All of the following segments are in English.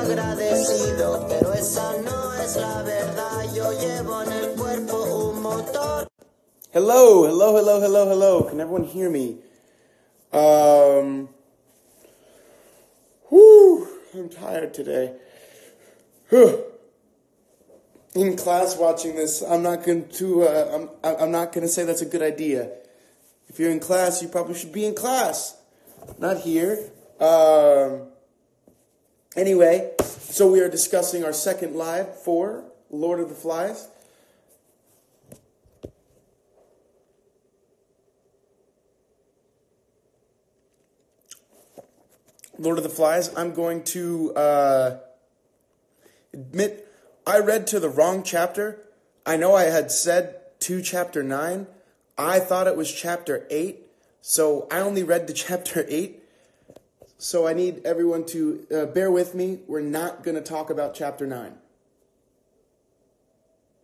agradecido, pero esa no es la verdad. Yo llevo en el cuerpo un motor. Hello, hello, hello, hello, hello. Can everyone hear me? I'm tired today. In class watching this, I'm not going to say that's a good idea. If you're in class, you probably should be in class, not here. Anyway, so we are discussing our second live for Lord of the Flies. Lord of the Flies, I'm going to admit I read to the wrong chapter. I know I had said to chapter 9. I thought it was chapter 8, so I only read to chapter 8. So I need everyone to bear with me. We're not going to talk about chapter 9.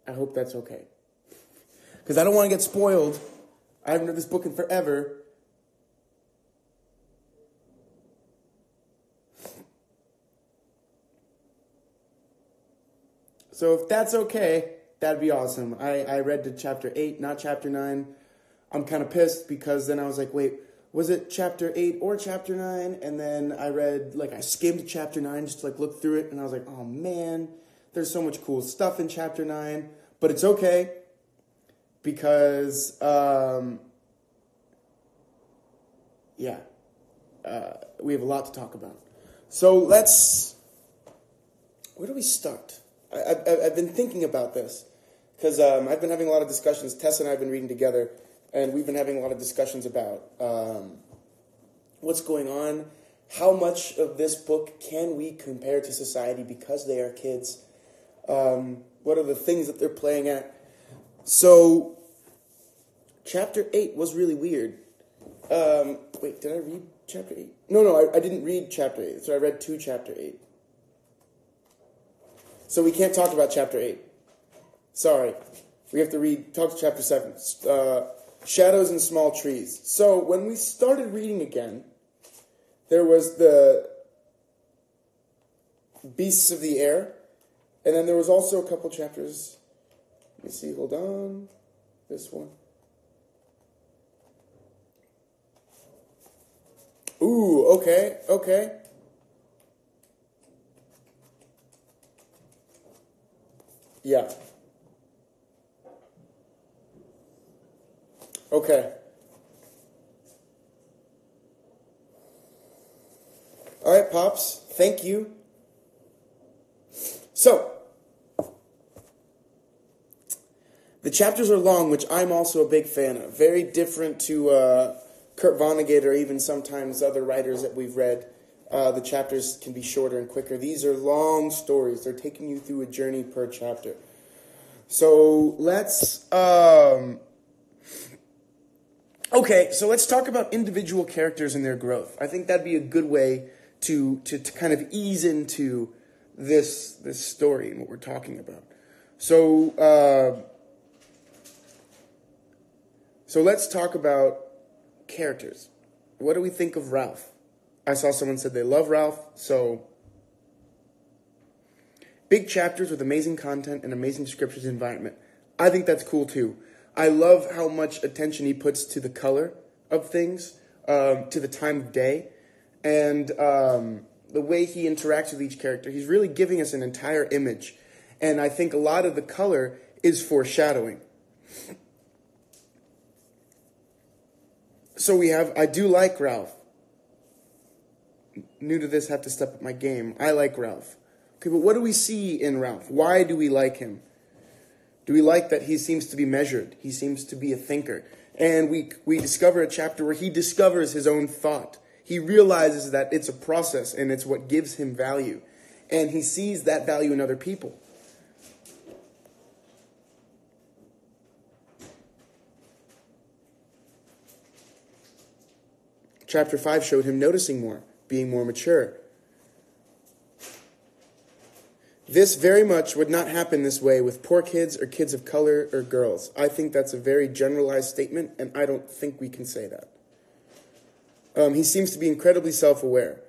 I hope that's okay. Because I don't want to get spoiled. I haven't read this book in forever. So if that's okay, that'd be awesome. I read to chapter 8, not chapter 9. I'm kind of pissed because then I was like, wait, was it chapter 8 or chapter 9? And then I skimmed chapter 9 just to look through it. And I was like, oh man, there's so much cool stuff in chapter 9. But it's okay because, we have a lot to talk about. So where do we start? I've been thinking about this because I've been having a lot of discussions. Tessa and I have been reading together, and we've been having a lot of discussions about what's going on, how much of this book can we compare to society because they are kids, what are the things that they're playing at. So, chapter 8 was really weird. Wait, did I read chapter 8? No, I didn't read chapter 8, so I read to chapter 8. So we can't talk about chapter 8. Sorry. We have to talk to chapter 7. Shadows and Small Trees. So when we started reading again, there was the Beasts of the Air. And then there was also a couple chapters. Let me see, hold on. This one. Ooh, okay. Yeah. Okay. All right, Pops. Thank you. So, the chapters are long, which I'm also a big fan of. Very different to Kurt Vonnegut or even sometimes other writers that we've read. The chapters can be shorter and quicker. These are long stories. They're taking you through a journey per chapter. So let's let's talk about individual characters and their growth. I think that'd be a good way to kind of ease into this story and what we're talking about. So let's talk about characters. What do we think of Ralph? I saw someone said they love Ralph, so big chapters with amazing content and amazing scriptures and environment. I think that's cool too. I love how much attention he puts to the color of things, to the time of day, and the way he interacts with each character. He's really giving us an entire image, and I think a lot of the color is foreshadowing. So I do like Ralph. New to this, have to step up my game. I like Ralph. Okay, but what do we see in Ralph? Why do we like him? Do we like that he seems to be measured? He seems to be a thinker. And we discover a chapter where he discovers his own thought. He realizes that it's a process and it's what gives him value. And he sees that value in other people. Chapter 5 showed him noticing more, being more mature. This very much would not happen this way with poor kids or kids of color or girls. I think that's a very generalized statement, and I don't think we can say that. He seems to be incredibly self-aware.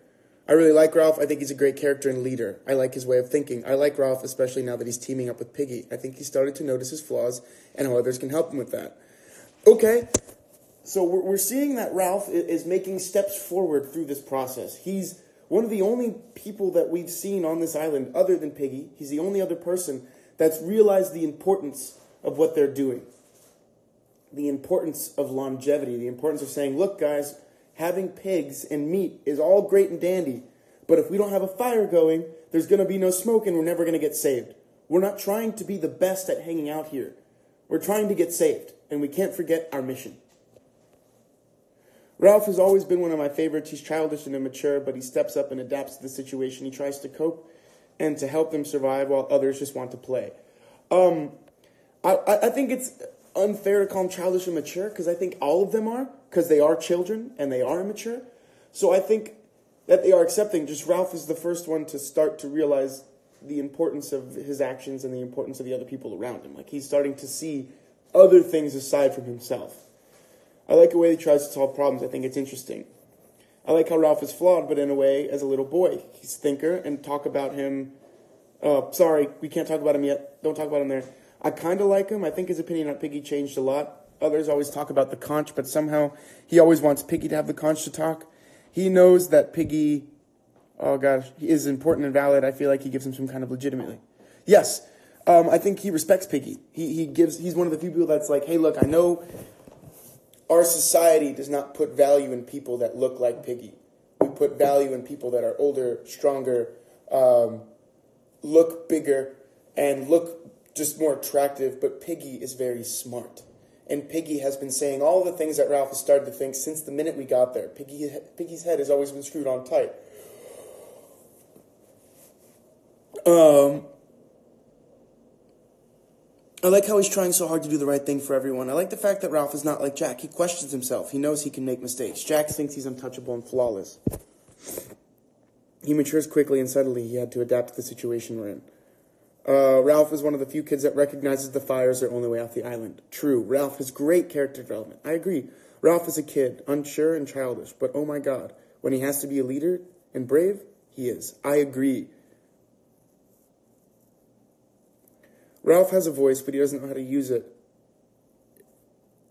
I really like Ralph. I think he's a great character and leader. I like his way of thinking. I like Ralph, especially now that he's teaming up with Piggy. I think he started to notice his flaws and how others can help him with that. Okay, so we're seeing that Ralph is making steps forward through this process. He's one of the only people that we've seen on this island other than Piggy. He's the only other person that's realized the importance of what they're doing. The importance of longevity, the importance of saying, look, guys, having pigs and meat is all great and dandy, but if we don't have a fire going, there's going to be no smoke and we're never going to get saved. We're not trying to be the best at hanging out here. We're trying to get saved, and we can't forget our mission. Ralph has always been one of my favorites. He's childish and immature, but he steps up and adapts to the situation. He tries to cope and to help them survive while others just want to play. I think it's unfair to call him childish and mature, because I think all of them are, because they are children and they are immature. So I think that they are accepting. Just Ralph is the first one to start to realize the importance of his actions and the importance of the other people around him. Like, he's starting to see other things aside from himself. I like the way he tries to solve problems. I think it's interesting. I like how Ralph is flawed, but in a way, as a little boy, he's a thinker, and talk about him. Sorry, we can't talk about him yet. Don't talk about him there. I kind of like him. I think his opinion on Piggy changed a lot. Others always talk about the conch, but somehow he always wants Piggy to have the conch to talk. He knows that Piggy, oh gosh, is important and valid. I feel like he gives him some kind of legitimately. Yes, I think he respects Piggy. He's one of the few people that's like, hey, look, I know our society does not put value in people that look like Piggy. We put value in people that are older, stronger, look bigger, and look just more attractive, but Piggy is very smart. And Piggy has been saying all the things that Ralph has started to think since the minute we got there. Piggy's head has always been screwed on tight. I like how he's trying so hard to do the right thing for everyone. I like the fact that Ralph is not like Jack. He questions himself. He knows he can make mistakes. Jack thinks he's untouchable and flawless. He matures quickly, and suddenly he had to adapt to the situation we're in. Ralph is one of the few kids that recognizes the fire is their only way off the island. True, Ralph has great character development. I agree. Ralph is a kid, unsure and childish, but oh my God, when he has to be a leader and brave, he is. I agree. Ralph has a voice, but he doesn't know how to use it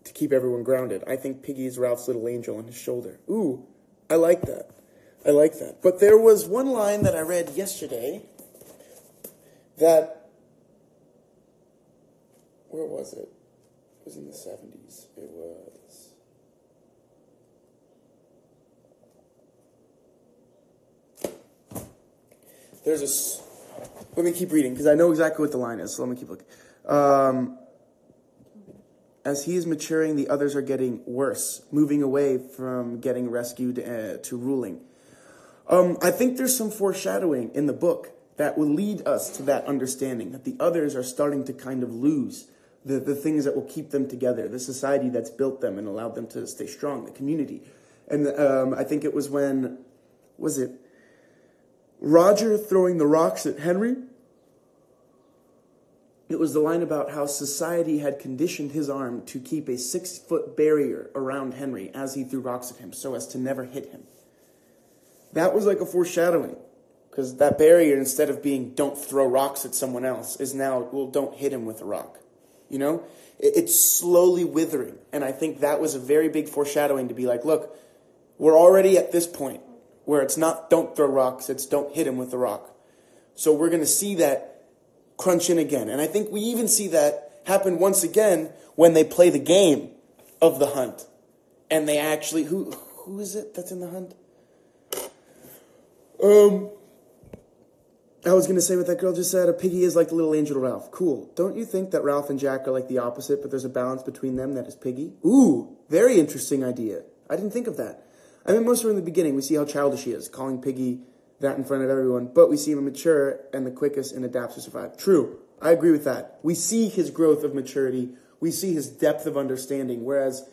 to keep everyone grounded. I think Piggy is Ralph's little angel on his shoulder. Ooh, I like that. I like that. But there was one line that I read yesterday that, where was it? It was in the 70s. It was, let me keep reading, because I know exactly what the line is, so let me keep looking. As he is maturing, the others are getting worse, moving away from getting rescued to ruling. I think there's some foreshadowing in the book that will lead us to that understanding, that the others are starting to kind of lose the things that will keep them together, the society that's built them and allowed them to stay strong, the community. And I think it was when, was it Roger throwing the rocks at Henry? It was the line about how society had conditioned his arm to keep a 6-foot barrier around Henry as he threw rocks at him so as to never hit him. That was like a foreshadowing. Because that barrier, instead of being don't throw rocks at someone else, is now, well, don't hit him with a rock. You know? It's slowly withering. And I think that was a very big foreshadowing to be like, look, we're already at this point where it's not don't throw rocks, it's don't hit him with a rock. So we're going to see that crunch in again. And I think we even see that happen once again when they play the game of the hunt. And they actually, who is it that's in the hunt? I was going to say what that girl just said, a Piggy is like the little angel Ralph. Cool. Don't you think that Ralph and Jack are like the opposite, but there's a balance between them that is Piggy? Ooh, very interesting idea. I didn't think of that. I mean, most of in the beginning, we see how childish he is, calling Piggy that in front of everyone, but we see him mature and the quickest and adapts to survive. True. I agree with that. We see his growth of maturity. We see his depth of understanding, whereas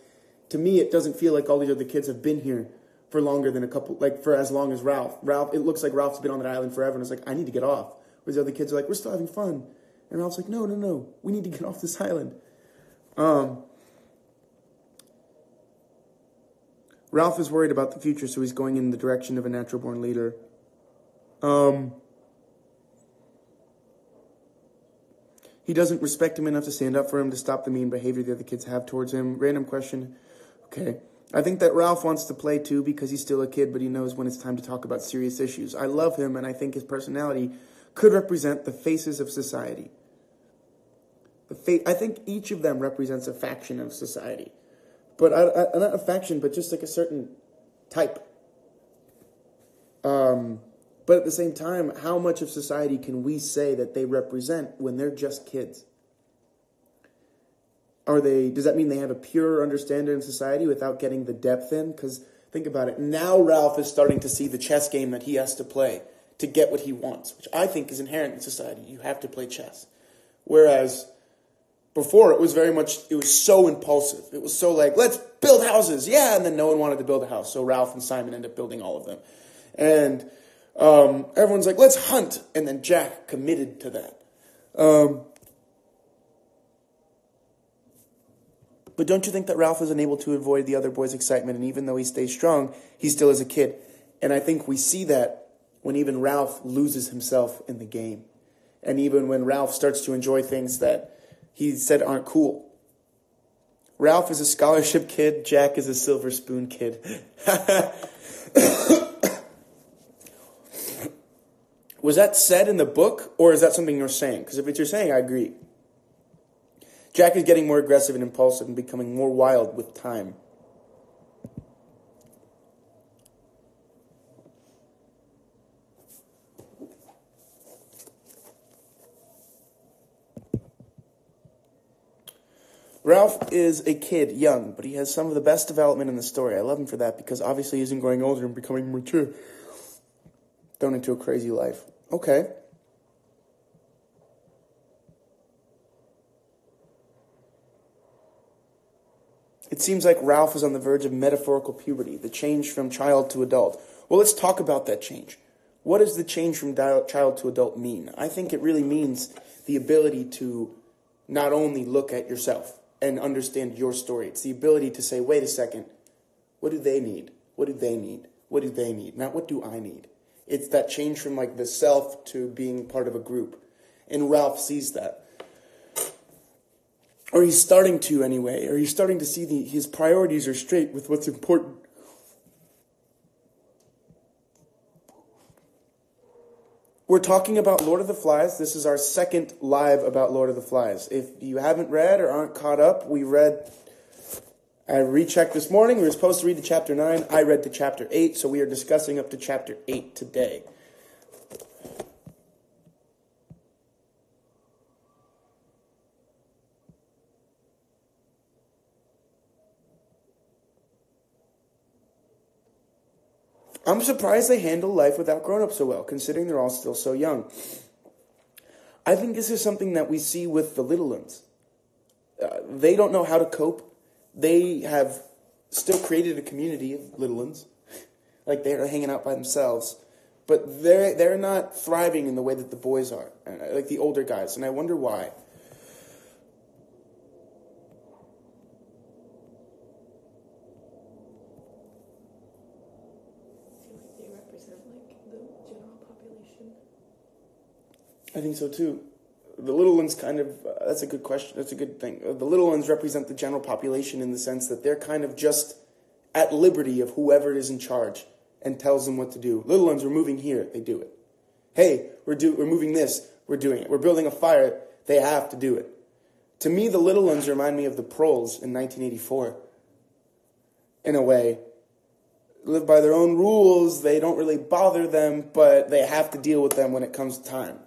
to me, it doesn't feel like all these other kids have been here for longer than a couple, like for as long as Ralph. It looks like Ralph's been on that island forever, and it's like, I need to get off. Whereas the other kids are like, we're still having fun. And Ralph's like, no, we need to get off this island. Ralph is worried about the future, so he's going in the direction of a natural-born leader. He doesn't respect him enough to stand up for him, to stop the mean behavior the other kids have towards him. Random question. Okay. I think that Ralph wants to play too because he's still a kid, but he knows when it's time to talk about serious issues. I love him, and I think his personality could represent the faces of society. I think each of them represents a faction of society. But not a faction, but just like a certain type. But at the same time, how much of society can we say that they represent when they're just kids? Does that mean they have a pure understanding in society without getting the depth in? Because think about it. Now Ralph is starting to see the chess game that he has to play to get what he wants, which I think is inherent in society. You have to play chess. Whereas before, it was so impulsive. It was so like, let's build houses. Yeah, and then no one wanted to build a house. So Ralph and Simon ended up building all of them. And everyone's like, let's hunt. And then Jack committed to that. But don't you think that Ralph is unable to avoid the other boys' excitement? And even though he stays strong, he still is a kid. And I think we see that when even Ralph loses himself in the game. And even when Ralph starts to enjoy things that he said aren't cool. Ralph is a scholarship kid. Jack is a silver spoon kid. Was that said in the book, or is that something you're saying? Because if it's you're saying, I agree. Jack is getting more aggressive and impulsive and becoming more wild with time. Ralph is a kid, young, but he has some of the best development in the story. I love him for that because obviously he isn't growing older and becoming mature. Thrown into a crazy life. Okay. It seems like Ralph is on the verge of metaphorical puberty, the change from child to adult. Well, let's talk about that change. What does the change from child to adult mean? I think it really means the ability to not only look at yourself and understand your story. It's the ability to say, wait a second, what do they need? What do they need? What do they need? Not what do I need? It's that change from like the self to being part of a group. And Ralph sees that. Or he's starting to anyway. Or he's starting to see his priorities are straight with what's important. We're talking about Lord of the Flies. This is our second live about Lord of the Flies. If you haven't read or aren't caught up, I rechecked this morning. We were supposed to read to chapter 9. I read to chapter 8, so we are discussing up to chapter 8 today. I'm surprised they handle life without grown-ups so well, considering they're all still so young. I think this is something that we see with the little ones. They don't know how to cope. They have still created a community of little ones. Like they're hanging out by themselves. But they're not thriving in the way that the boys are, like the older guys. And I wonder why. I think so too. The little ones that's a good question. That's a good thing. The little ones represent the general population in the sense that they're kind of just at liberty of whoever is in charge and tells them what to do. Little ones, we're moving here. They do it. Hey, we're moving this. We're doing it. We're building a fire. They have to do it. To me, the little ones remind me of the Proles in 1984. In a way. Live by their own rules. They don't really bother them, but they have to deal with them when it comes time.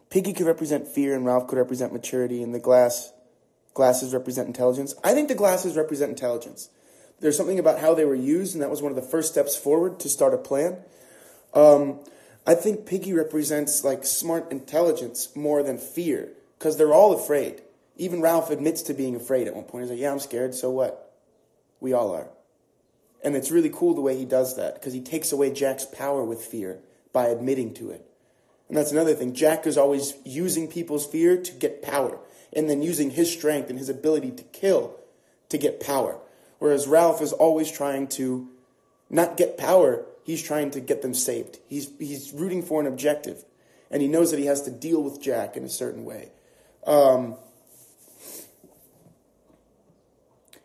Piggy could represent fear, and Ralph could represent maturity, and the glasses represent intelligence. I think the glasses represent intelligence. There's something about how they were used, and that was one of the first steps forward to start a plan. I think Piggy represents like smart intelligence more than fear, because they're all afraid. Even Ralph admits to being afraid at one point. He's like, yeah, I'm scared, so what? We all are. And it's really cool the way he does that, because he takes away Jack's power with fear by admitting to it. And that's another thing. Jack is always using people's fear to get power, and then using his strength and his ability to kill to get power. Whereas Ralph is always trying to not get power, he's trying to get them saved. He's rooting for an objective. And he knows that he has to deal with Jack in a certain way.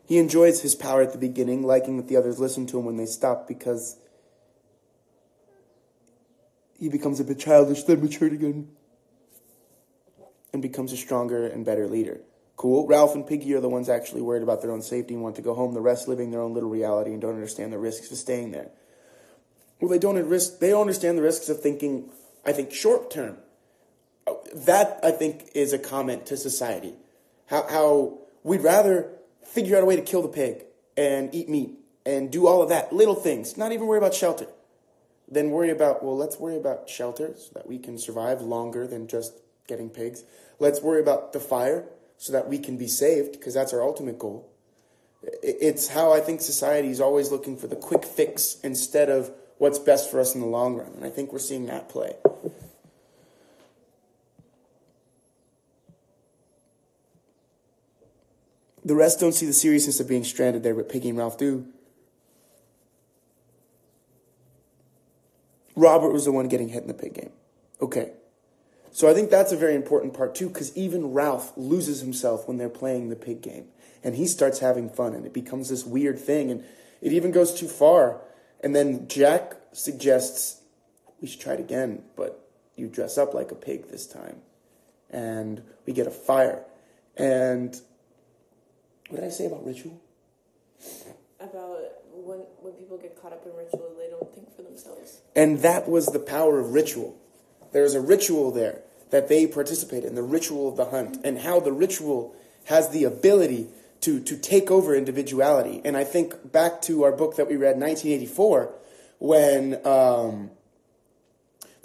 He enjoys his power at the beginning, liking that the others listen to him when they stop, because he becomes a bit childish, then matured again, and becomes a stronger and better leader. Cool. Ralph and Piggy are the ones actually worried about their own safety and want to go home. The rest living their own little reality and don't understand the risks of staying there. Well, they don't understand the risks of thinking, I think, short term. That, I think, is a comment to society. How we'd rather figure out a way to kill the pig and eat meat and do all of that, little things, not even worry about shelter. Then let's worry about shelter so that we can survive longer than just getting pigs. Let's worry about the fire so that we can be saved, because that's our ultimate goal. It's how I think society is always looking for the quick fix instead of what's best for us in the long run. And I think we're seeing that play. The rest don't see the seriousness of being stranded there, but Piggy and Ralph do. Robert was the one getting hit in the pig game. Okay. So I think that's a very important part too, because even Ralph loses himself when they're playing the pig game. And he starts having fun, and it becomes this weird thing, and it even goes too far. And then Jack suggests, we should try it again, but you dress up like a pig this time. And we get a fire. And what did I say about ritual? About when people get caught up in ritual, they don't think for themselves. And that was the power of ritual. There's a ritual there that they participate in, the ritual of the hunt, and how the ritual has the ability to take over individuality. And I think back to our book that we read, 1984, when the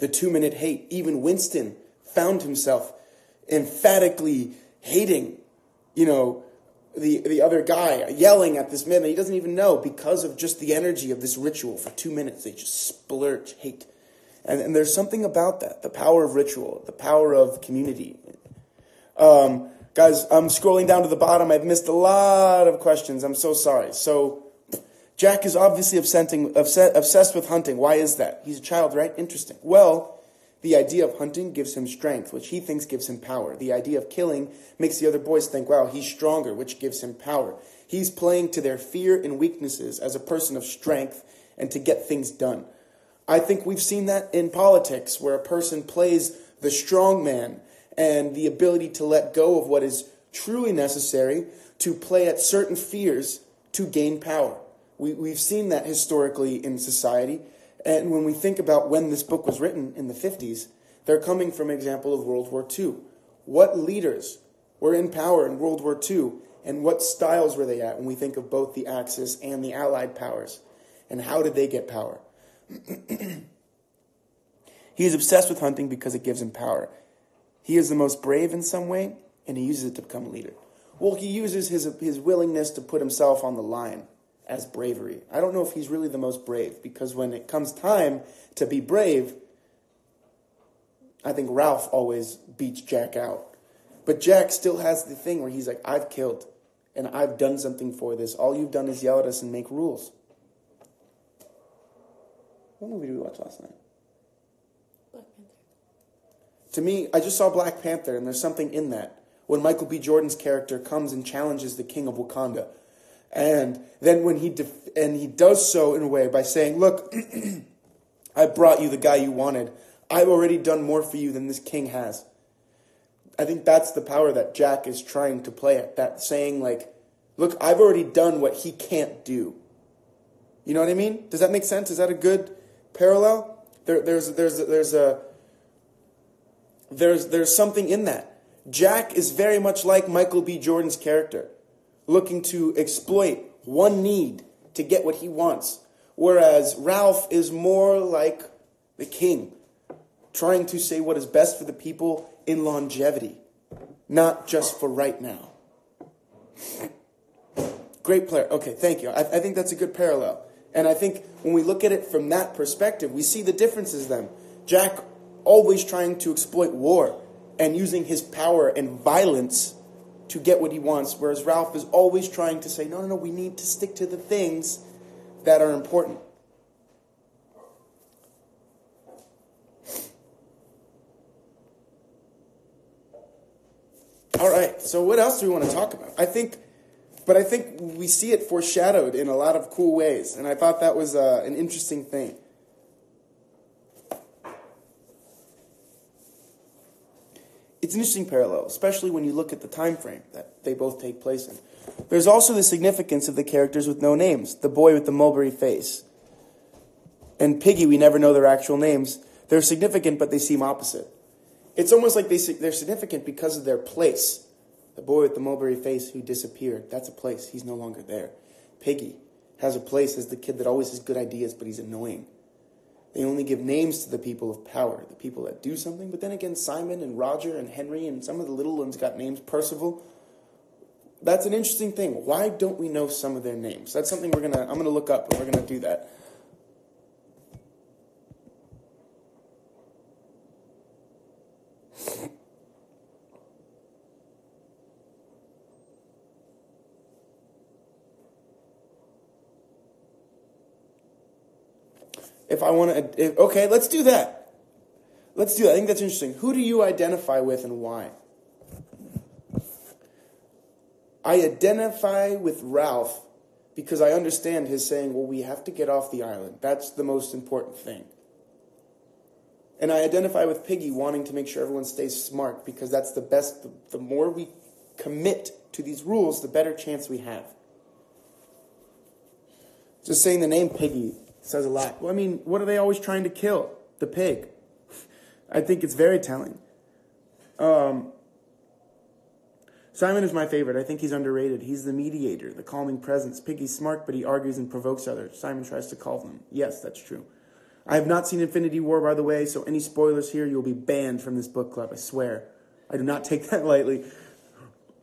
2-minute hate, even Winston found himself emphatically hating, the other guy, yelling at this man that he doesn't even know because of just the energy of this ritual. For 2 minutes, they just splurge hate. And there's something about that, the power of ritual, the power of community. Guys, I'm scrolling down to the bottom. I've missed a lot of questions. I'm so sorry. So Jack is obviously obsessed with hunting. Why is that? He's a child, right? Interesting. Well, the idea of hunting gives him strength, which he thinks gives him power. The idea of killing makes the other boys think, wow, he's stronger, which gives him power. He's playing to their fear and weaknesses as a person of strength and to get things done. I think we've seen that in politics, where a person plays the strong man and the ability to let go of what is truly necessary to play at certain fears to gain power. We've seen that historically in society. And when we think about when this book was written in the 50s, they're coming from an example of World War II. What leaders were in power in World War II, and what styles were they at when we think of both the Axis and the Allied powers? And how did they get power? He is obsessed with hunting because it gives him power. He is the most brave in some way, and he uses it to become a leader. Well, he uses his willingness to put himself on the line as bravery. I don't know if he's really the most brave, because when it comes time to be brave, I think Ralph always beats Jack out. But Jack still has the thing where he's like, I've killed, and I've done something for this. All you've done is yell at us and make rules. What movie did we watch last night? Black Panther. To me, I just saw Black Panther, and there's something in that. When Michael B. Jordan's character comes and challenges the king of Wakanda. And then when he does so in a way by saying, look, I brought you the guy you wanted. I've already done more for you than this king has. I think that's the power that Jack is trying to play at. That saying, like, look, I've already done what he can't do. You know what I mean? Does that make sense? Is that a good parallel? There's something in that. Jack is very much like Michael B. Jordan's character, looking to exploit one need to get what he wants. Whereas Ralph is more like the king, trying to say what is best for the people in longevity, not just for right now. Great player. Okay, thank you. I think that's a good parallel. And I think when we look at it from that perspective, we see the differences then. Jack always trying to exploit war and using his power and violence to get what he wants, whereas Ralph is always trying to say, no, we need to stick to the things that are important. All right, so what else do we want to talk about? I think we see it foreshadowed in a lot of cool ways, and I thought that was an interesting thing. It's an interesting parallel, especially when you look at the time frame that they both take place in. There's also the significance of the characters with no names. The boy with the mulberry face. And Piggy, we never know their actual names. They're significant, but they seem opposite. It's almost like they're significant because of their place. The boy with the mulberry face who disappeared, that's a place. He's no longer there. Piggy has a place as the kid that always has good ideas, but he's annoying. They only give names to the people of power, the people that do something. But then again, Simon and Roger and Henry and some of the little ones got names. Percival. That's an interesting thing. Why don't we know some of their names? That's something I'm gonna look up, and we're gonna do that. Okay, let's do that. I think that's interesting. Who do you identify with and why? I identify with Ralph because I understand his saying, well, we have to get off the island. That's the most important thing. And I identify with Piggy wanting to make sure everyone stays smart because that's the best. The more we commit to these rules, the better chance we have. Just saying the name Piggy says a lot. Well, I mean, what are they always trying to kill? The pig. I think it's very telling. Simon is my favorite. I think he's underrated. He's the mediator, the calming presence. Piggy's smart, but he argues and provokes others. Simon tries to calm them. Yes, that's true. I have not seen Infinity War, by the way, so any spoilers here, you'll be banned from this book club, I swear. I do not take that lightly.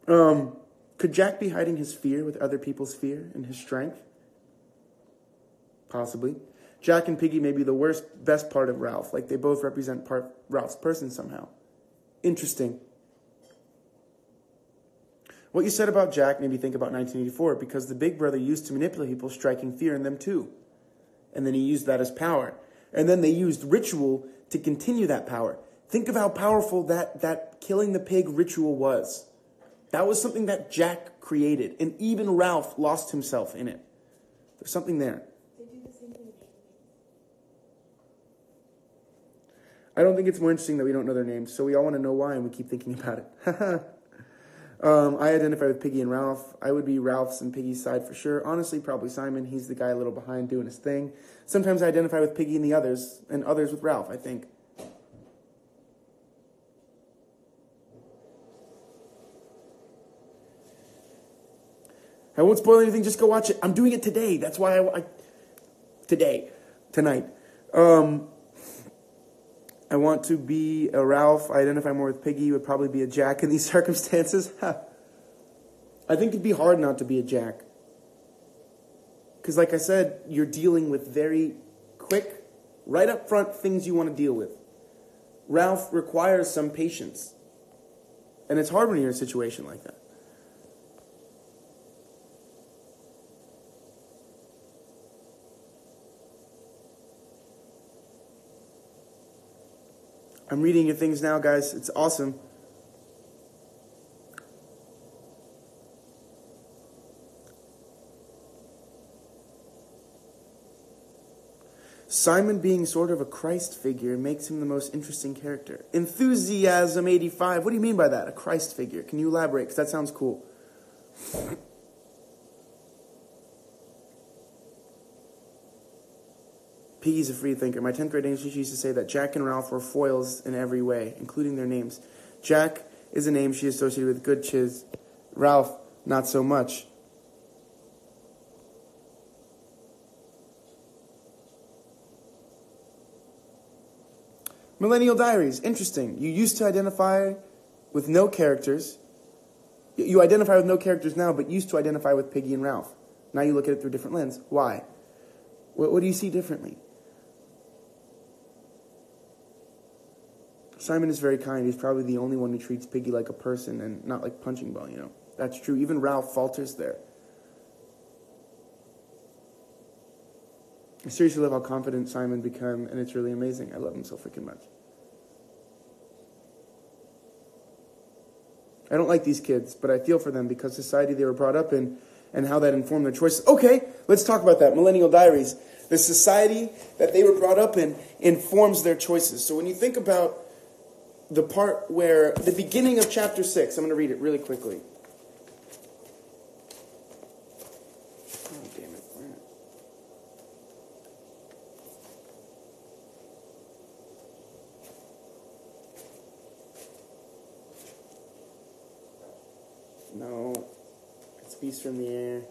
Could Jack be hiding his fear with other people's fear and his strength? Possibly. Jack and Piggy may be the best part of Ralph. Like they both represent Ralph's person somehow. Interesting. What you said about Jack made me think about 1984 because the big brother used to manipulate people, striking fear in them too. And then he used that as power. And then they used ritual to continue that power. Think of how powerful that killing the pig ritual was. That was something that Jack created. And even Ralph lost himself in it. There's something there. I don't think it's more interesting that we don't know their names, so we all want to know why, and we keep thinking about it. I identify with Piggy and Ralph. I would be Ralph's and Piggy's side for sure. Honestly, probably Simon. He's the guy a little behind doing his thing. Sometimes I identify with Piggy and others with Ralph, I think. I won't spoil anything, just go watch it. I'm doing it today. That's why tonight. I want to be a Ralph. I identify more with Piggy. Would probably be a Jack in these circumstances. I think it'd be hard not to be a Jack. Because like I said, you're dealing with very quick, right up front things you want to deal with. Ralph requires some patience. And it's hard when you're in a situation like that. I'm reading your things now, guys. It's awesome. Simon being sort of a Christ figure makes him the most interesting character. Enthusiasm 85. What do you mean by that? A Christ figure. Can you elaborate? Because that sounds cool. Piggy's a free thinker. My 10th grade English teacher used to say that Jack and Ralph were foils in every way, including their names. Jack is a name she associated with good chiz. Ralph, not so much. Millennial Diaries. Interesting. You used to identify with no characters. You identify with no characters now, but used to identify with Piggy and Ralph. Now you look at it through a different lens. Why? What do you see differently? Simon is very kind. He's probably the only one who treats Piggy like a person and not like punching ball, you know. That's true. Even Ralph falters there. I seriously love how confident Simon became, and it's really amazing. I love him so freaking much. I don't like these kids, but I feel for them because society they were brought up in and how that informed their choices. Okay, let's talk about that. Millennial Diaries. The society that they were brought up in informs their choices. So when you think about the part where, the beginning of chapter 6, I'm going to read it really quickly. Oh, damn it. No. It's Beast from the Air.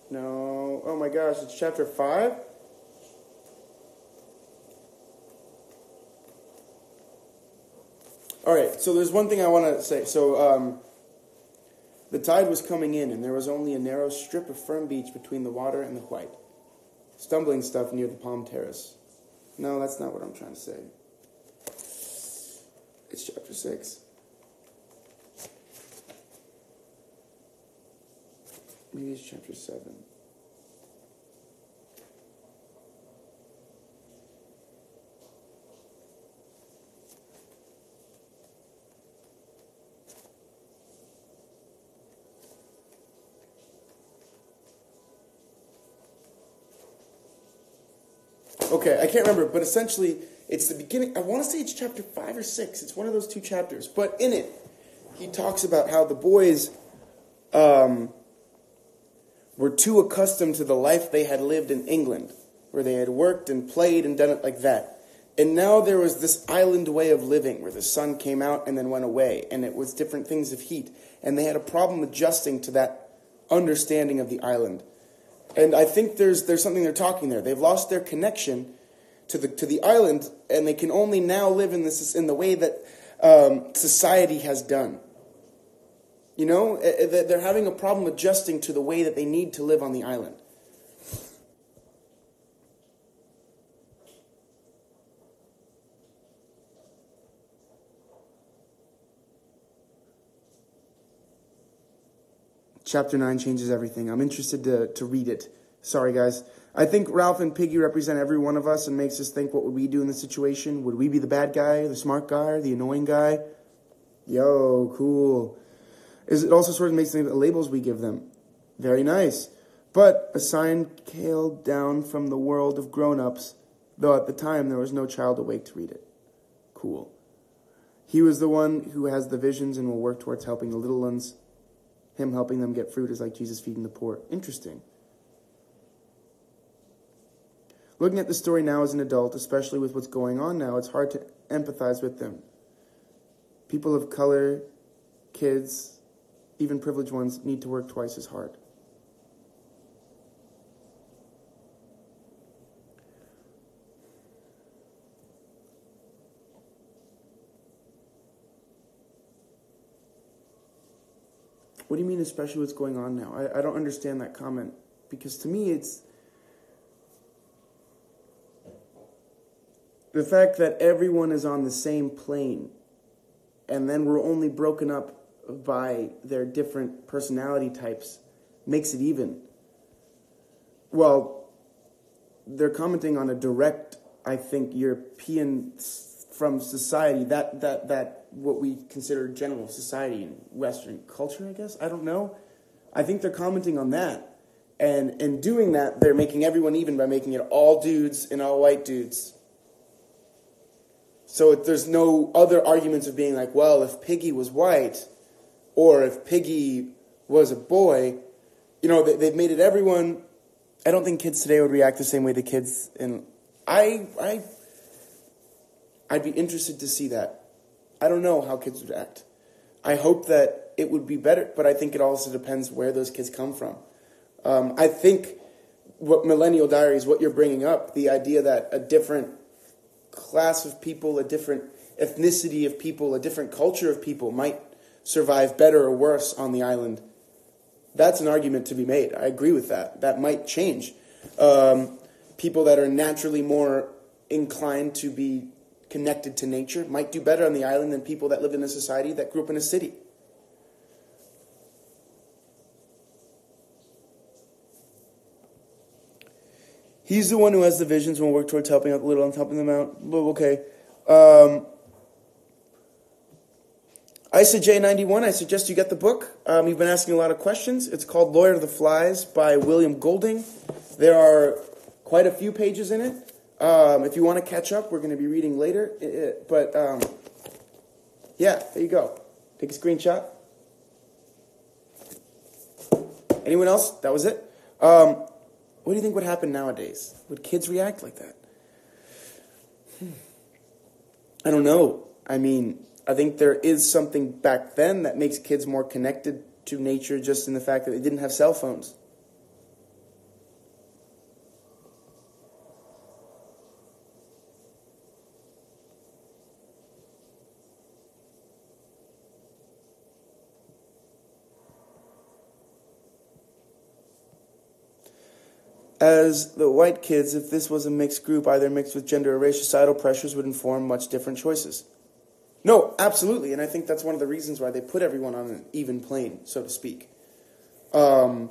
No. Oh my gosh, it's chapter 5? Alright, so there's one thing I want to say. So, the tide was coming in, and there was only a narrow strip of firm beach between the water and the white. Stumbling stuff near the palm terrace. No, that's not what I'm trying to say. It's chapter 6. Maybe it's chapter 7. Okay, I can't remember, but essentially, it's the beginning. I want to say it's chapter 5 or 6. It's one of those two chapters. But in it, he talks about how the boys were too accustomed to the life they had lived in England, where they had worked and played and done it like that. And now there was this island way of living where the sun came out and then went away, and it was different things of heat. And they had a problem adjusting to that understanding of the island. And I think there's something they're talking there. They've lost their connection to the island, and they can only now live in the way that society has done. You know, they're having a problem adjusting to the way that they need to live on the island. Chapter 9 changes everything. I'm interested to read it. Sorry, guys. I think Ralph and Piggy represent every one of us and makes us think, what would we do in this situation? Would we be the bad guy, the smart guy, the annoying guy? Yo, cool. It also sort of makes think of the labels we give them. Very nice. But a sign hailed down from the world of grown-ups, though at the time there was no child awake to read it. Cool. He was the one who has the visions and will work towards helping the little ones. Him helping them get fruit is like Jesus feeding the poor. Interesting. Looking at the story now as an adult, especially with what's going on now, it's hard to empathize with them. People of color, kids, even privileged ones, need to work twice as hard. What do you mean, especially what's going on now? I don't understand that comment. Because to me, it's the fact that everyone is on the same plane, and then we're only broken up by their different personality types, makes it even. Well, they're commenting on a direct, I think, European from society, that what we consider general society and Western culture, I guess. I don't know. I think they're commenting on that. And in doing that, they're making everyone even by making it all dudes and all white dudes. So there's no other arguments of being like, well, if Piggy was white, or if Piggy was a boy, you know, they've made it everyone. I don't think kids today would react the same way the kids in. I'd be interested to see that. I don't know how kids would act. I hope that it would be better, but I think it also depends where those kids come from. I think what Millennial Diaries, what you're bringing up, the idea that a different class of people, a different ethnicity of people, a different culture of people might survive better or worse on the island, that's an argument to be made. I agree with that. That might change. People that are naturally more inclined to be connected to nature might do better on the island than people that lived in a society that grew up in a city. He's the one who has the visions and will work towards helping out the little and helping them out. Okay. Isa J91, I suggest you get the book. You've been asking a lot of questions. It's called Lord of the Flies by William Golding. There are quite a few pages in it. If you want to catch up, we're going to be reading later. Yeah, there you go. Take a screenshot. Anyone else? That was it? What do you think would happen nowadays? Would kids react like that? I don't know. I mean, I think there is something back then that makes kids more connected to nature just in the fact that they didn't have cell phones. As the white kids, if this was a mixed group, either mixed with gender or race, societal pressures would inform much different choices. No, absolutely, and I think that's one of the reasons why they put everyone on an even plane, so to speak. And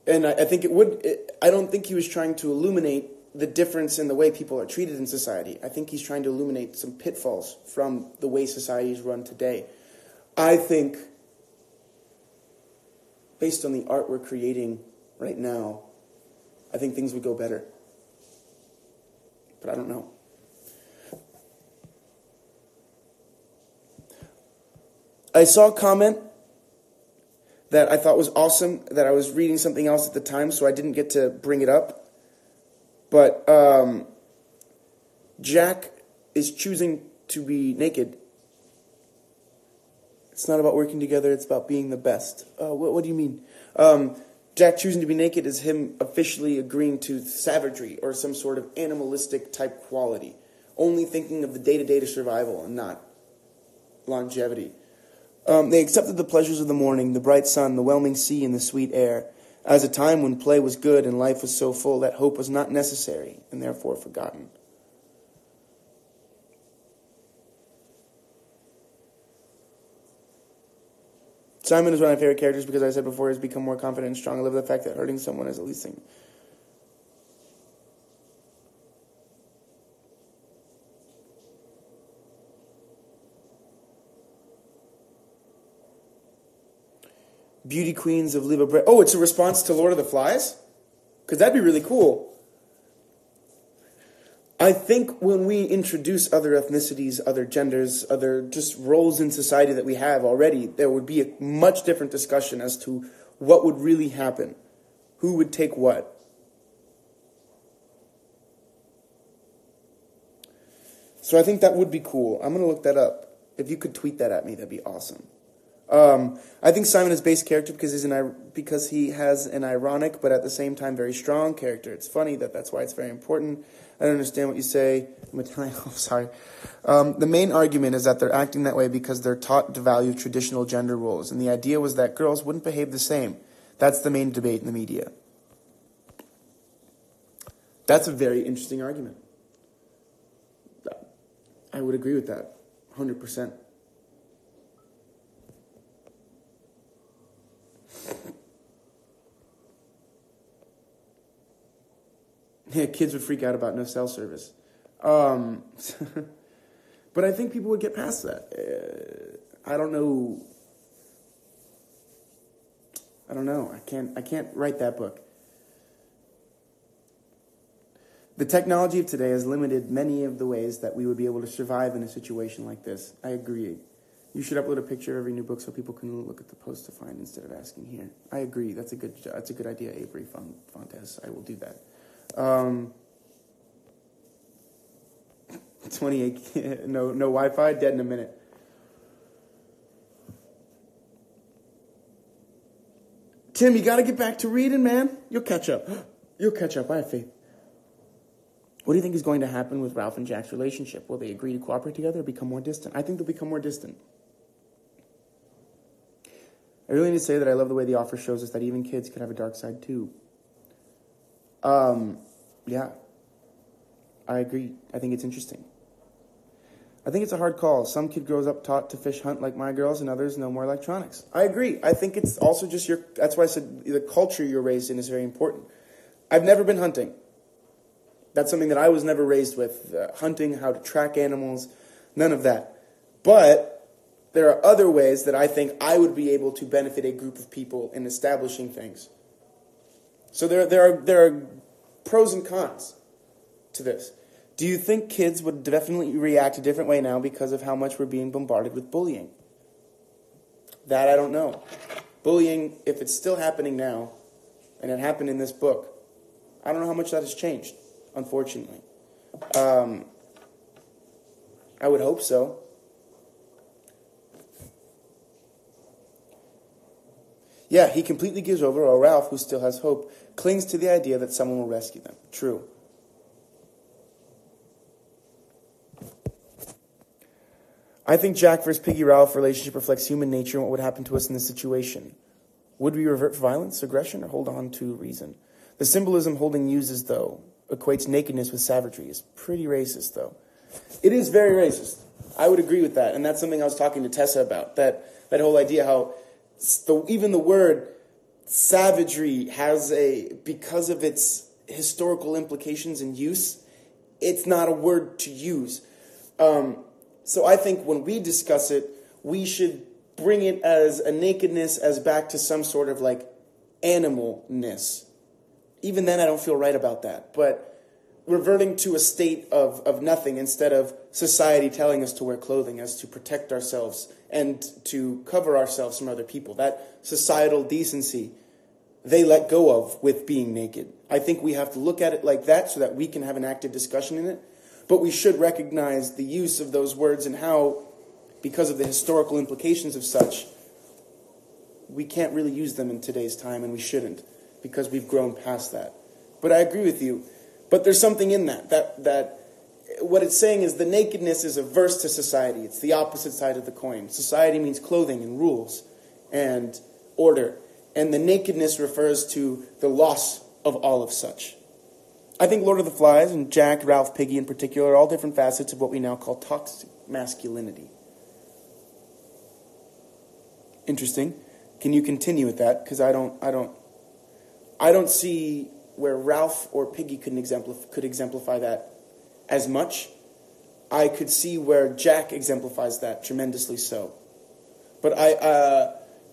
I think it would. I don't think he was trying to illuminate the difference in the way people are treated in society. I think he's trying to illuminate some pitfalls from the way society is run today. I think, based on the art we're creating right now, I think things would go better. But I don't know. I saw a comment that I thought was awesome, that I was reading something else at the time, so I didn't get to bring it up. But Jack is choosing to be naked. It's not about working together, it's about being the best. What do you mean? Jack choosing to be naked is him officially agreeing to savagery or some sort of animalistic type quality. Only thinking of the day-to-day survival and not longevity. They accepted the pleasures of the morning, the bright sun, the whelming sea, and the sweet air, as a time when play was good and life was so full that hope was not necessary and therefore forgotten. Simon is one of my favorite characters because I said before he's become more confident and strong. I love the fact that hurting someone is the least thing. Beauty Queens of Libra. Oh, it's a response to Lord of the Flies? Because that'd be really cool. I think when we introduce other ethnicities, other genders, other just roles in society that we have already, there would be a much different discussion as to what would really happen. Who would take what? So I think that would be cool. I'm going to look that up. If you could tweet that at me, that'd be awesome. I think Simon is base character because he has an ironic but at the same time very strong character. It's funny that's why it's very important. I don't understand what you say. I'm Italian. Oh, sorry. The main argument is that they're acting that way because they're taught to value traditional gender roles, and the idea was that girls wouldn't behave the same. That's the main debate in the media. That's a very interesting argument. I would agree with that, 100%. Yeah, kids would freak out about no cell service. But I think people would get past that. I don't know. I can't write that book. The technology of today has limited many of the ways that we would be able to survive in a situation like this. I agree. You should upload a picture of every new book so people can look at the post to find instead of asking here. I agree. That's a good idea, Avery Fontes. I will do that. 28, no Wi-Fi, dead in a minute. Tim, you got to get back to reading, man. You'll catch up. I have faith. What do you think is going to happen with Ralph and Jack's relationship? Will they agree to cooperate together or become more distant? I think they'll become more distant. I really need to say that I love the way the offer shows us that even kids can have a dark side too. Yeah. I agree. I think it's interesting. I think it's a hard call. Some kid grows up taught to fish hunt like my girls, and others no more electronics. I agree. I think it's also just that's why I said the culture you're raised in is very important. I've never been hunting. That's something that I was never raised with. Hunting, how to track animals, none of that. But there are other ways that I think I would be able to benefit a group of people in establishing things. So there are pros and cons to this. Do you think kids would definitely react a different way now because of how much we're being bombarded with bullying? That I don't know. Bullying, if it's still happening now, and it happened in this book, I don't know how much that has changed, unfortunately. I would hope so. Yeah, he completely gives over, while Ralph, who still has hope, clings to the idea that someone will rescue them. True. I think Jack versus Piggy Ralph relationship reflects human nature and what would happen to us in this situation. Would we revert to violence, aggression, or hold on to reason? The symbolism Holding uses, though, equates nakedness with savagery. It's pretty racist, though. It is very racist. I would agree with that, and that's something I was talking to Tessa about, that whole idea how even the word savagery has because of its historical implications and use, it's not a word to use. So I think when we discuss it, we should bring it as a nakedness as back to some sort of like animalness. Even then I don't feel right about that. But reverting to a state of nothing instead of society telling us to wear clothing as to protect ourselves and to cover ourselves from other people. That societal decency they let go of with being naked. I think we have to look at it like that so that we can have an active discussion in it. But we should recognize the use of those words and how, because of the historical implications of such, we can't really use them in today's time, and we shouldn't, because we've grown past that. But I agree with you. But there's something in that what it's saying is the nakedness is averse to society. It's the opposite side of the coin. Society means clothing and rules and order. And the nakedness refers to the loss of all of such. I think Lord of the Flies and Jack, Ralph, Piggy in particular are all different facets of what we now call toxic masculinity. Interesting. Can you continue with that? Because I don't see where Ralph or Piggy could exemplify that as much. I could see where Jack exemplifies that tremendously so. But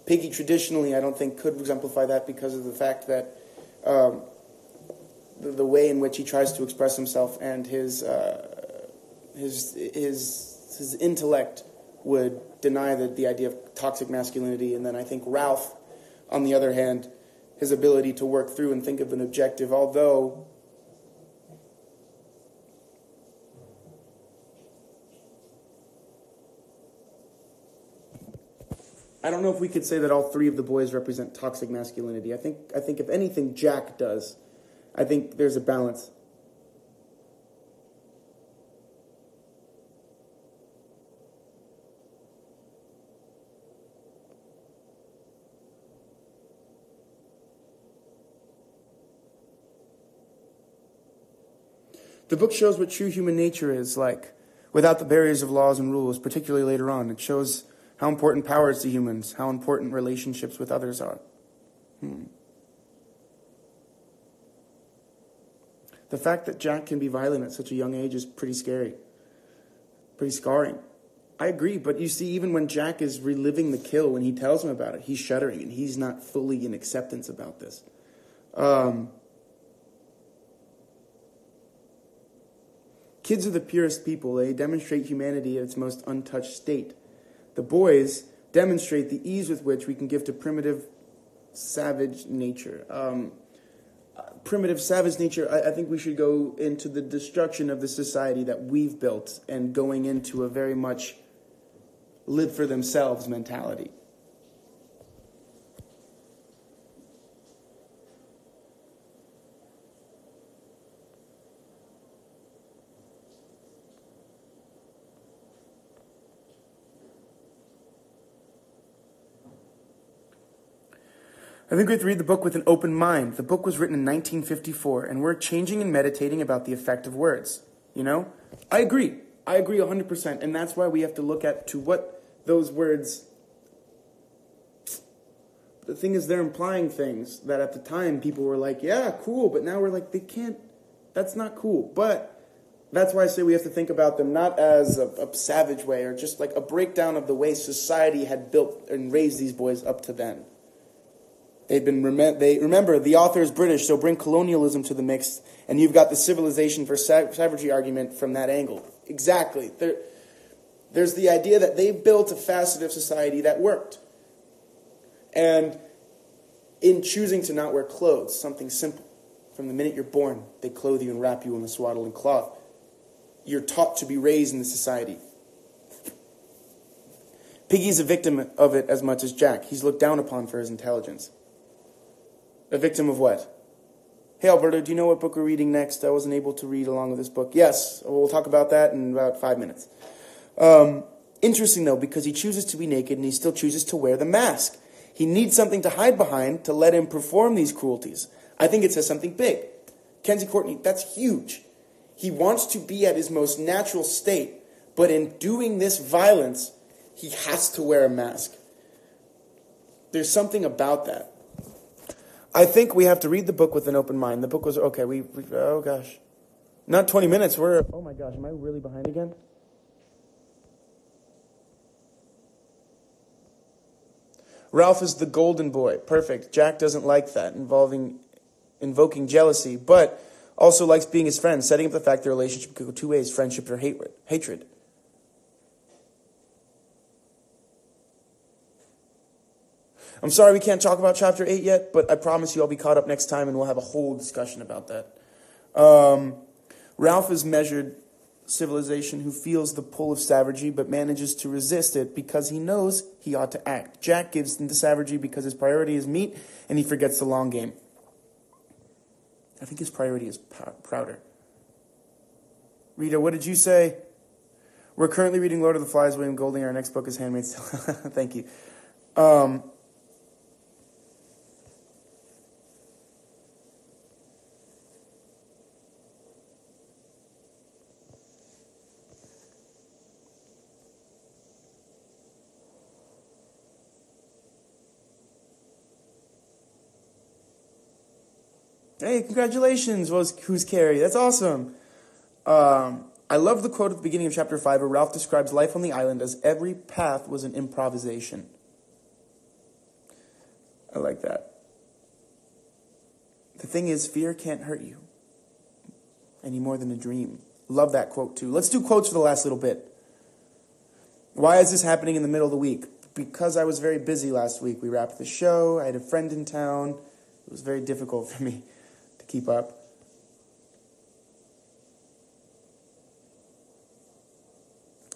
Piggy traditionally I don't think could exemplify that because of the fact that the way in which he tries to express himself and his intellect would deny the idea of toxic masculinity. And then I think Ralph, on the other hand, his ability to work through and think of an objective, although I don't know if we could say that all three of the boys represent toxic masculinity. I think if anything, Jack does. I think there's a balance. The book shows what true human nature is like, without the barriers of laws and rules, particularly later on. It shows how important power is to humans, how important relationships with others are. The fact that Jack can be violent at such a young age is pretty scary, pretty scarring. I agree, but you see, even when Jack is reliving the kill, when he tells him about it, he's shuddering, and he's not fully in acceptance about this. Kids are the purest people. They demonstrate humanity at its most untouched state. The boys demonstrate the ease with which we can give to primitive, savage nature. Primitive, savage nature, I think we should go into the destruction of the society that we've built and going into a very much live for themselves mentality. I think we have to read the book with an open mind. The book was written in 1954, and we're changing and meditating about the effect of words. You know? I agree 100%. And that's why we have to look at to what those words... The thing is, they're implying things that at the time people were like, yeah, cool. But now we're like, they can't, that's not cool. But that's why I say we have to think about them not as a savage way or just like a breakdown of the way society had built and raised these boys up to then. Remember, the author is British, so bring colonialism to the mix, and you've got the civilization versus savagery argument from that angle. Exactly. There's the idea that they built a facet of society that worked. And in choosing to not wear clothes, something simple, from the minute you're born, they clothe you and wrap you in a swaddling cloth. You're taught to be raised in the society. Piggy's a victim of it as much as Jack. He's looked down upon for his intelligence. A victim of what? Hey, Alberto, do you know what book we're reading next? I wasn't able to read along with this book. Yes, we'll talk about that in about 5 minutes. Interesting, though, because he chooses to be naked and he still chooses to wear the mask. He needs something to hide behind to let him perform these cruelties. I think it says something big. Kenzie Courtney, that's huge. He wants to be at his most natural state, but in doing this violence, he has to wear a mask. There's something about that. I think we have to read the book with an open mind. The book was, okay, oh gosh. Not 20 minutes, oh my gosh, am I really behind again? Ralph is the golden boy. Perfect. Jack doesn't like that, invoking jealousy, but also likes being his friend, setting up the fact the relationship could go two ways, friendship or hatred. I'm sorry we can't talk about Chapter 8 yet, but I promise you I'll be caught up next time and we'll have a whole discussion about that. Ralph is measured civilization who feels the pull of savagery but manages to resist it because he knows he ought to act. Jack gives into savagery because his priority is meat and he forgets the long game. I think his priority is prouder. Rita, what did you say? We're currently reading Lord of the Flies, William Golding. Our next book is Handmaid's Tale. Thank you. Hey, congratulations, who's Carrie? That's awesome. I love the quote at the beginning of Chapter 5 where Ralph describes life on the island as every path was an improvisation. I like that. The thing is, fear can't hurt you any more than a dream. Love that quote, too. Let's do quotes for the last little bit. Why is this happening in the middle of the week? Because I was very busy last week. We wrapped the show. I had a friend in town. It was very difficult for me to keep up.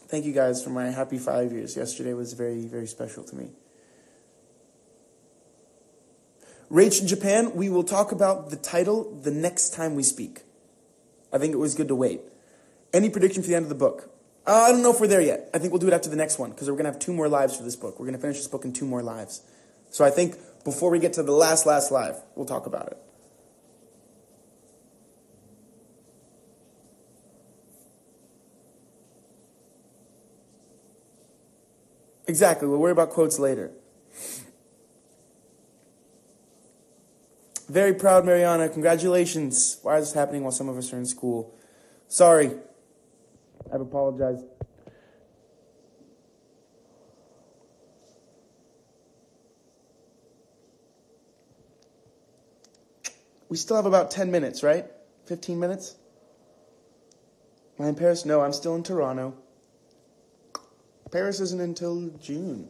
Thank you guys for my happy 5 years. Yesterday was very, very special to me. Rach in Japan, we will talk about the title the next time we speak. I think it was good to wait. Any prediction for the end of the book? I don't know if we're there yet. I think we'll do it after the next one because we're going to have 2 more lives for this book. We're going to finish this book in 2 more lives. So I think before we get to the last live, we'll talk about it. Exactly. We'll worry about quotes later. Very proud, Mariana. Congratulations. Why is this happening while some of us are in school? Sorry. I've apologized. We still have about 10 minutes, right? 15 minutes? Am I in Paris? No, I'm still in Toronto. Paris isn't until June.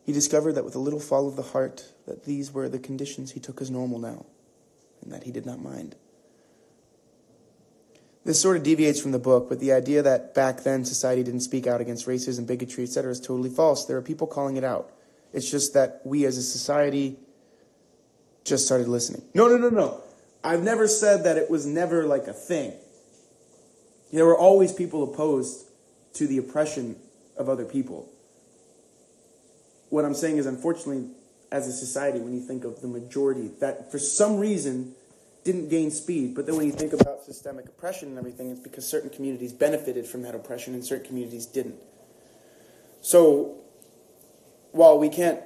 He discovered that with a little fall of the heart, that these were the conditions he took as normal now, and that he did not mind. This sort of deviates from the book, but the idea that back then society didn't speak out against racism, bigotry, etc. is totally false. There are people calling it out. It's just that we as a society just started listening. No. I've never said that it was never like a thing. There were always people opposed to the oppression of other people. What I'm saying is, unfortunately, as a society, when you think of the majority that for some reason didn't gain speed, but then when you think about systemic oppression and everything, it's because certain communities benefited from that oppression and certain communities didn't. So while we can't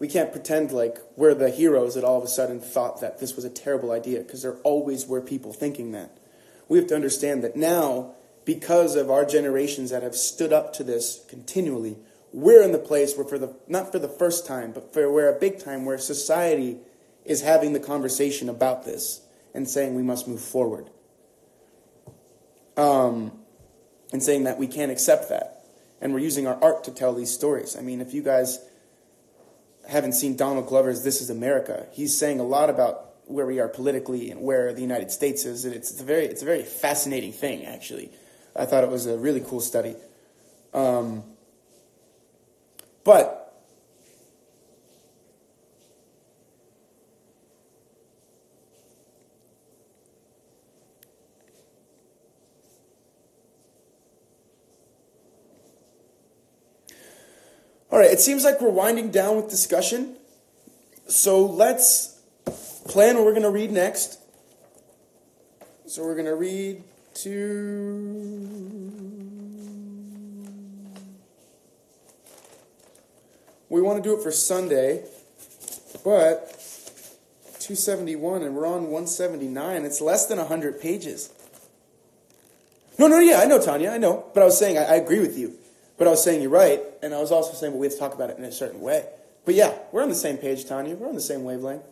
pretend like we're the heroes that all of a sudden thought that this was a terrible idea, because there always were people thinking that. We have to understand that now, because of our generations that have stood up to this continually, we're in the place where not for the first time, but we're a big time where society is having the conversation about this and saying we must move forward. And saying that we can't accept that. And we're using our art to tell these stories. I mean, if you guys haven't seen Donald Glover's This Is America, he's saying a lot about where we are politically and where the United States is. And it's a very fascinating thing, actually. I thought it was a really cool study. But all right, it seems like we're winding down with discussion. So let's plan what we're going to read next. So we're going to read we want to do it for Sunday, but 271 and we're on 179. It's less than 100 pages. No, yeah, I know, Tanya, I know. But I was saying, I agree with you. But I was saying you're right, and I was also saying, but we have to talk about it in a certain way. But yeah, we're on the same page, Tanya. We're on the same wavelength.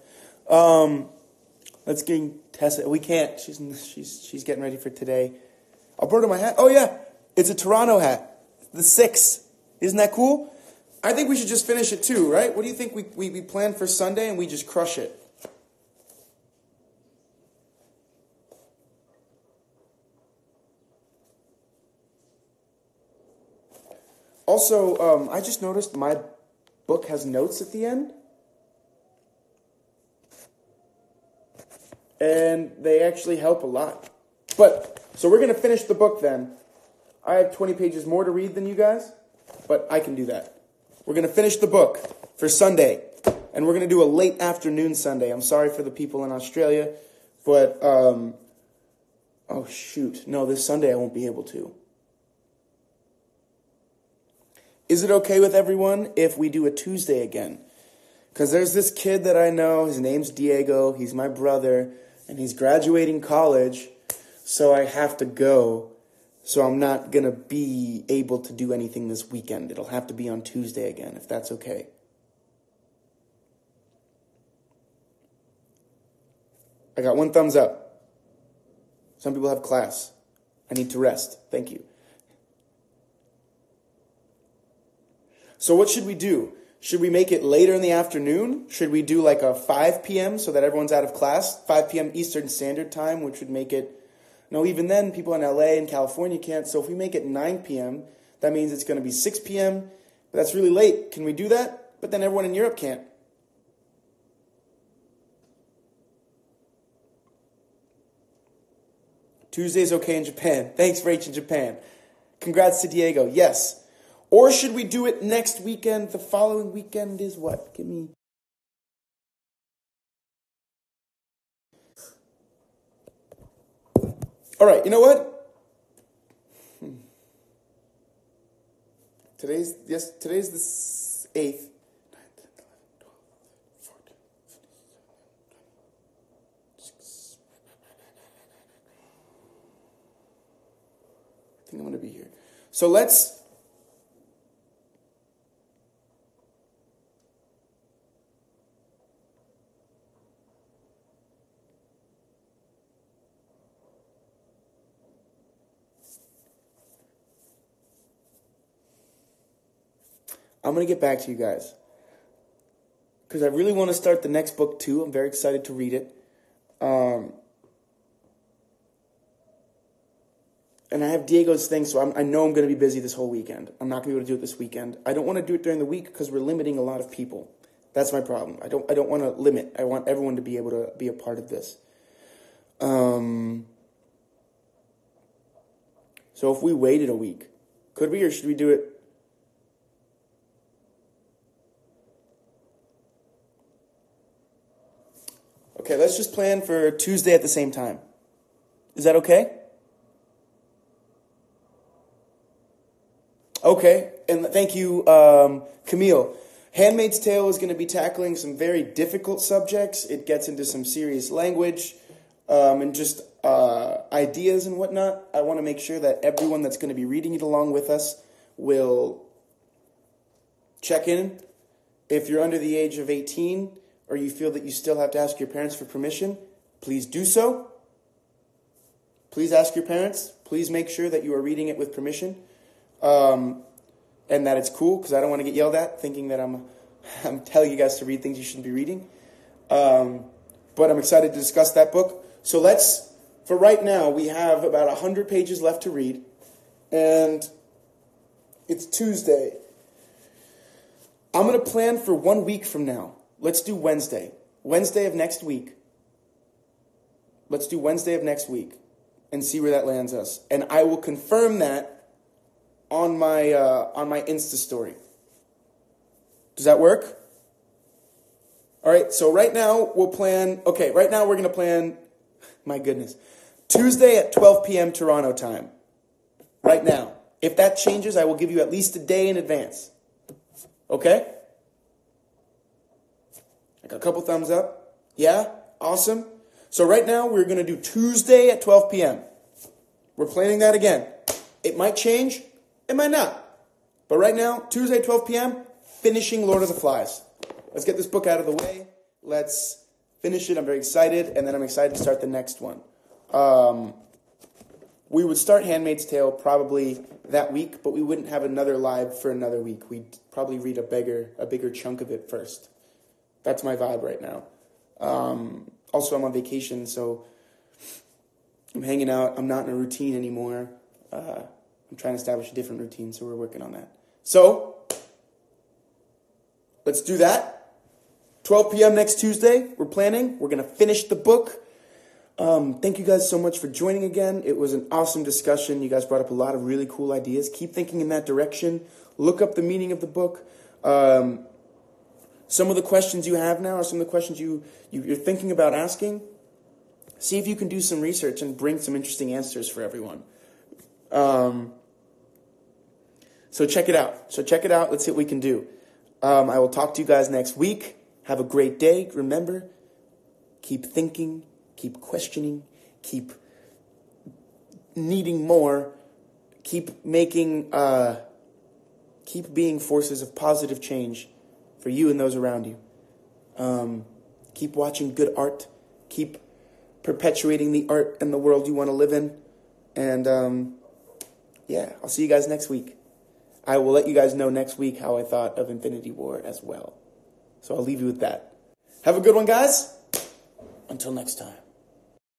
Let's get Tessa. We can't. She's getting ready for today. Alberto, my hat. Oh yeah, it's a Toronto hat. The 6. Isn't that cool? I think we should just finish it too, right? What do you think we plan for Sunday and we just crush it? Also, I just noticed my book has notes at the end. And they actually help a lot. So we're going to finish the book then. I have 20 pages more to read than you guys, but I can do that. We're going to finish the book for Sunday. And we're going to do a late afternoon Sunday. I'm sorry for the people in Australia, but, oh shoot. No, this Sunday I won't be able to. Is it okay with everyone if we do a Tuesday again? Because there's this kid that I know, his name's Diego, he's my brother, and he's graduating college, so I have to go. So I'm not going to be able to do anything this weekend. It'll have to be on Tuesday again, if that's okay. I got 1 thumbs up. Some people have class. I need to rest. Thank you. So what should we do? Should we make it later in the afternoon? Should we do like a 5 p.m. so that everyone's out of class? 5 p.m. Eastern Standard Time, which would make it... No, even then, people in LA and California can't. So if we make it 9 p.m., that means it's going to be 6 p.m. But that's really late. Can we do that? But then everyone in Europe can't. Tuesday's okay in Japan. Thanks, Rach in Japan. Congrats to Diego. Yes. Or should we do it next weekend? The following weekend is what? Give me... All right, you know what? Today's the 8th. 9, 10, 11, 12, 14, 15, 16. I think I'm going to be here. So let's... I'm going to get back to you guys. Because I really want to start the next book too. I'm very excited to read it. And I have Diego's thing, so I know I'm going to be busy this whole weekend. I'm not going to be able to do it this weekend. I don't want to do it during the week because we're limiting a lot of people. That's my problem. I don't want to limit. I want everyone to be able to be a part of this. So if we waited a week, Could we, or should we do it? Okay, let's just plan for Tuesday at the same time. Is that okay? Okay, and thank you, Camille. Handmaid's Tale is going to be tackling some very difficult subjects. It gets into some serious language and just ideas and whatnot. I want to make sure that everyone that's going to be reading it along with us will check in. If you're under the age of 18 or you feel that you still have to ask your parents for permission, please do so. Please ask your parents. Please make sure that you are reading it with permission. And that it's cool, because I don't want to get yelled at thinking that I'm telling you guys to read things you shouldn't be reading. But I'm excited to discuss that book. So for right now, we have about 100 pages left to read. And it's Tuesday. I'm going to plan for 1 week from now. Let's do Wednesday. Wednesday of next week. Let's do Wednesday of next week and see where that lands us. And I will confirm that on my Insta story. Does that work? All right, so right now we'll plan, right now we're going to plan, my goodness, Tuesday at 12 p.m. Toronto time. Right now. If that changes, I will give you at least a day in advance. Okay? I got a couple thumbs up. Yeah? Awesome. So right now we're going to do Tuesday at 12 p.m. We're planning that again. It might change. It might not. But right now, Tuesday, 12 p.m., finishing Lord of the Flies. Let's get this book out of the way. Let's finish it. I'm very excited. And then I'm excited to start the next one. We would start Handmaid's Tale probably that week, but we wouldn't have another live for another week. We'd probably read a bigger chunk of it first. That's my vibe right now. Also, I'm on vacation, so I'm hanging out. I'm not in a routine anymore. I'm trying to establish a different routine, so we're working on that. So, let's do that. 12 p.m. next Tuesday, we're planning. We're going to finish the book. Thank you guys so much for joining again. It was an awesome discussion. You guys brought up a lot of really cool ideas. Keep thinking in that direction. Look up the meaning of the book. Some of the questions you have now are some of the questions you're thinking about asking. See if you can do some research and bring some interesting answers for everyone. So check it out. Let's see what we can do. I will talk to you guys next week. Have a great day. Remember, keep thinking, keep questioning, keep needing more, keep being forces of positive change for you and those around you. Keep watching good art. Keep perpetuating the art and the world you want to live in. And, I'll see you guys next week. I will let you guys know next week how I thought of Infinity War as well. So I'll leave you with that. Have a good one, guys. Until next time.